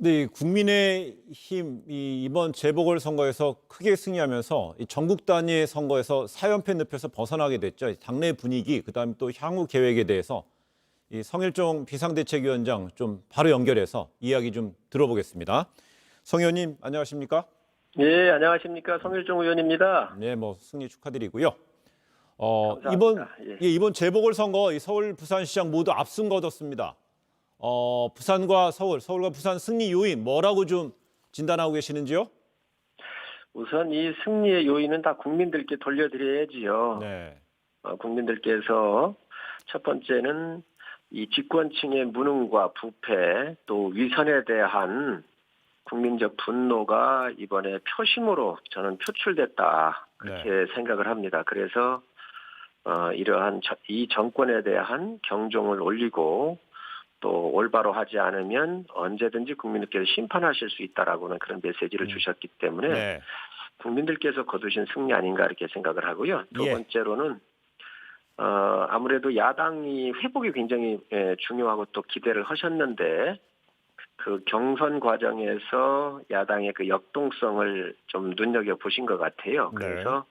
네, 국민의힘 이번 재보궐선거에서 크게 승리하면서 이 전국 단위의 선거에서 4연패 늪에서 벗어나게 됐죠. 당내 분위기, 그다음에 또 향후 계획에 대해서 이 성일종 비상대책위원장 좀 바로 연결해서 이야기 좀 들어보겠습니다. 성 의원님 안녕하십니까? 예, 안녕하십니까. 성일종 의원입니다. 네, 뭐 승리 축하드리고요. 이번 감사합니다. 예. 이번 재보궐선거 이 서울, 부산시장 모두 압승 거뒀습니다. 부산과 서울과 부산 승리 요인 뭐라고 좀 진단하고 계시는지요? 우선 이 승리의 요인은 다 국민들께 돌려드려야지요. 네, 국민들께서 첫 번째는 이 집권층의 무능과 부패 또 위선에 대한 국민적 분노가 이번에 표심으로 저는 표출됐다. 그렇게 네, 생각을 합니다. 그래서 이러한 이 정권에 대한 경종을 올리고 또 올바로 하지 않으면 언제든지 국민들께서 심판하실 수 있다라고는 그런 메시지를 주셨기 때문에 네, 국민들께서 거두신 승리 아닌가 이렇게 생각을 하고요. 두 예, 번째로는 아무래도 야당이 회복이 굉장히 중요하고 또 기대를 하셨는데 그 경선 과정에서 야당의 그 역동성을 좀 눈여겨 보신 것 같아요. 네, 그래서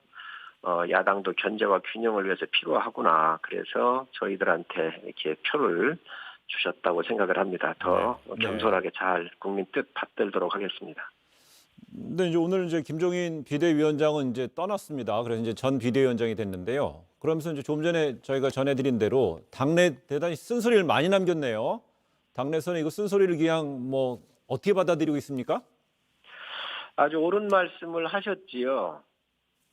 야당도 견제와 균형을 위해서 필요하구나. 그래서 저희들한테 이렇게 표를 주셨다고 생각을 합니다. 더 네. 겸손하게 잘 국민 뜻 받들도록 하겠습니다. 근데 이제 오늘 이제 김종인 비대위원장은 이제 떠났습니다. 그래서 이제 전 비대위원장이 됐는데요. 그러면서 이제 좀 전에 저희가 전해드린 대로 당내 대단히 쓴소리를 많이 남겼네요. 당내에서는 이거 쓴소리를 그냥 뭐 어떻게 받아들이고 있습니까? 아주 옳은 말씀을 하셨지요.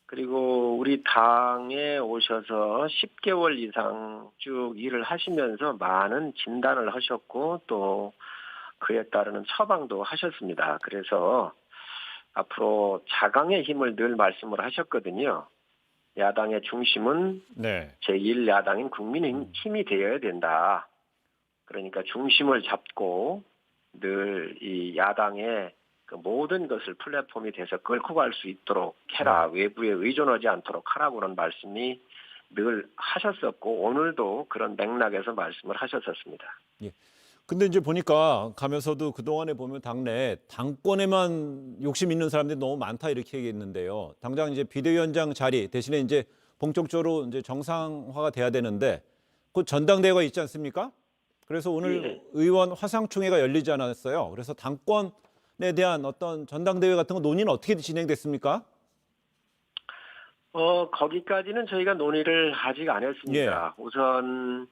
그리고 우리 당에 오셔서 10개월 이상 쭉 일을 하시면서 많은 진단을 하셨고 또 그에 따르는 처방도 하셨습니다. 그래서 앞으로 자강의 힘을 늘 말씀을 하셨거든요. 야당의 중심은 네. 제1야당인 국민의힘이 되어야 된다. 그러니까 중심을 잡고 늘 이 야당의 그 모든 것을 플랫폼이 돼서 끌고 갈 수 있도록 해라. 외부에 의존하지 않도록 하라고는 말씀이 늘 하셨었고 오늘도 그런 맥락에서 말씀을 하셨었습니다. 예. 근데 이제 보니까 가면서도 그동안에 보면 당내 당권에만 욕심 있는 사람들이 너무 많다 이렇게 얘기했는데요. 당장 이제 비대위원장 자리 대신에 이제 본격적으로 이제 정상화가 돼야 되는데 곧 전당대회가 있지 않습니까? 그래서 오늘 예. 의원 화상총회가 열리지 않았어요. 그래서 당권에 대한 어떤 전당대회 같은 거 논의는 어떻게 진행됐습니까? 거기까지는 저희가 논의를 아직 안 예. 했습니다. 우선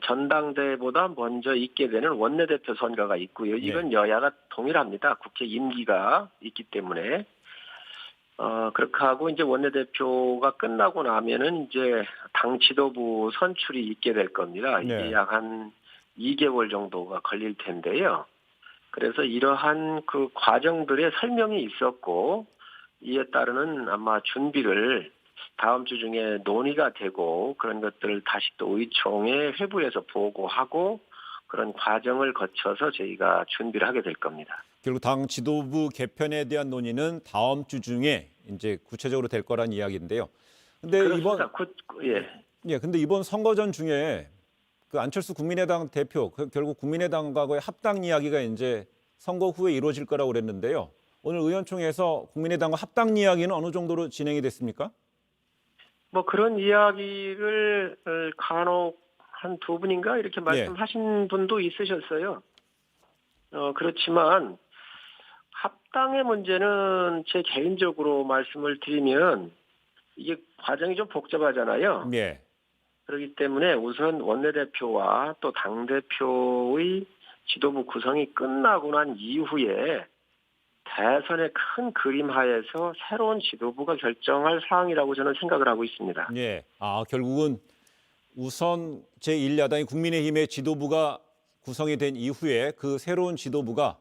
전당대회보다 먼저 있게 되는 원내대표 선거가 있고요. 네. 이건 여야가 동일합니다. 국회 임기가 있기 때문에. 그렇게 하고 이제 원내대표가 끝나고 나면은 이제 당 지도부 선출이 있게 될 겁니다. 이게 네. 약 한 2개월 정도가 걸릴 텐데요. 그래서 이러한 그 과정들의 설명이 있었고 이에 따르는 아마 준비를 다음 주 중에 논의가 되고 그런 것들을 다시 또 의총에 회부해서 보고하고 그런 과정을 거쳐서 저희가 준비를 하게 될 겁니다. 결국 당 지도부 개편에 대한 논의는 다음 주 중에 이제 구체적으로 될 거란 이야기인데요. 근데 그렇습니다. 예. 근데 이번 선거전 중에 그 안철수 국민의당 대표, 결국 국민의당과의 합당 이야기가 이제 선거 후에 이루어질 거라고 그랬는데요. 오늘 의원총회에서 국민의당과 합당 이야기는 어느 정도로 진행이 됐습니까? 뭐 그런 이야기를 간혹 한 두 분인가 이렇게 예, 말씀하신 분도 있으셨어요. 그렇지만 합당의 문제는 제 개인적으로 말씀을 드리면 이게 과정이 좀 복잡하잖아요. 예. 그렇기 때문에 우선 원내대표와 또 당대표의 지도부 구성이 끝나고 난 이후에 대선의 큰 그림 하에서 새로운 지도부가 결정할 사항이라고 저는 생각을 하고 있습니다. 예. 결국은 우선 제1야당인 국민의힘의 지도부가 구성이 된 이후에 그 새로운 지도부가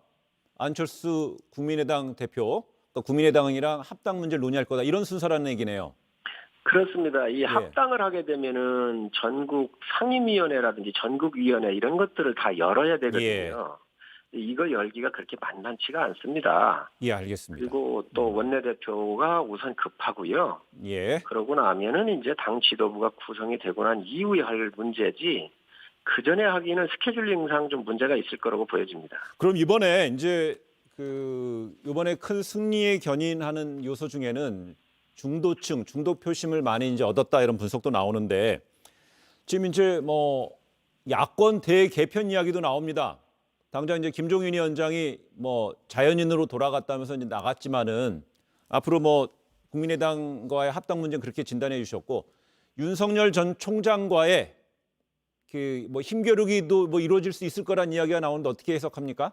안철수 국민의당 대표, 그러니까 국민의당이랑 합당 문제를 논의할 거다. 이런 순서라는 얘기네요. 그렇습니다. 이 예. 합당을 하게 되면은 전국 상임위원회라든지 전국위원회 이런 것들을 다 열어야 예. 되거든요. 이거 열기가 그렇게 만만치가 않습니다. 예, 알겠습니다. 그리고 또 원내대표가 우선 급하고요. 예. 그러고 나면은 이제 당 지도부가 구성이 되고 난 이후에 할 문제지 그 전에 하기는 스케줄링상 좀 문제가 있을 거라고 보여집니다. 그럼 이번에 이제 이번에 큰 승리에 견인하는 요소 중에는 중도층, 중도 표심을 많이 이제 얻었다 이런 분석도 나오는데 지금 이제 뭐 야권 대개편 이야기도 나옵니다. 당장 이제 김종인 위원장이 뭐 자연인으로 돌아갔다면서 이제 나갔지만은 앞으로 뭐 국민의당과의 합당 문제는 그렇게 진단해 주셨고 윤석열 전 총장과의 그 뭐 힘겨루기도 뭐 이루어질 수 있을 거란 이야기가 나오는데 어떻게 해석합니까?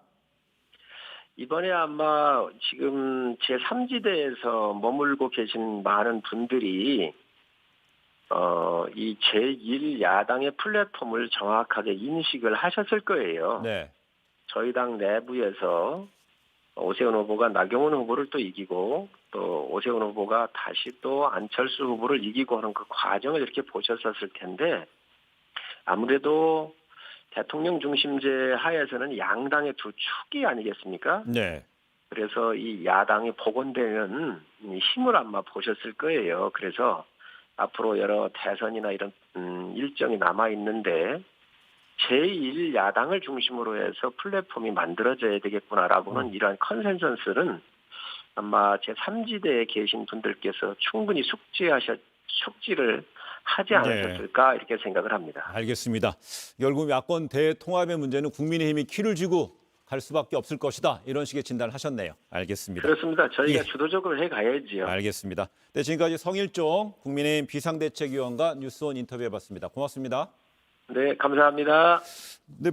이번에 아마 지금 제3지대에서 머물고 계신 많은 분들이 이 제1야당의 플랫폼을 정확하게 인식을 하셨을 거예요. 네. 저희 당 내부에서 오세훈 후보가 나경원 후보를 또 이기고 또 오세훈 후보가 다시 또 안철수 후보를 이기고 하는 그 과정을 이렇게 보셨었을 텐데 아무래도 대통령 중심제 하에서는 양당의 두 축이 아니겠습니까? 네. 그래서 이 야당이 복원되는 힘을 아마 보셨을 거예요. 그래서 앞으로 여러 대선이나 이런 일정이 남아 있는데 제1야당을 중심으로 해서 플랫폼이 만들어져야 되겠구나라고는 이러한 컨센서스는 아마 제3지대에 계신 분들께서 충분히 숙지를 하지 않으셨을까 이렇게 생각을 합니다. 알겠습니다. 결국 야권 대통합의 문제는 국민의힘이 키를 쥐고 갈 수밖에 없을 것이다. 이런 식의 진단을 하셨네요. 알겠습니다. 그렇습니다. 저희가 예. 주도적으로 해가야지요. 알겠습니다. 네, 지금까지 성일종 국민의힘 비상대책위원과 뉴스온 인터뷰해봤습니다. 고맙습니다. 네, 감사합니다. 네,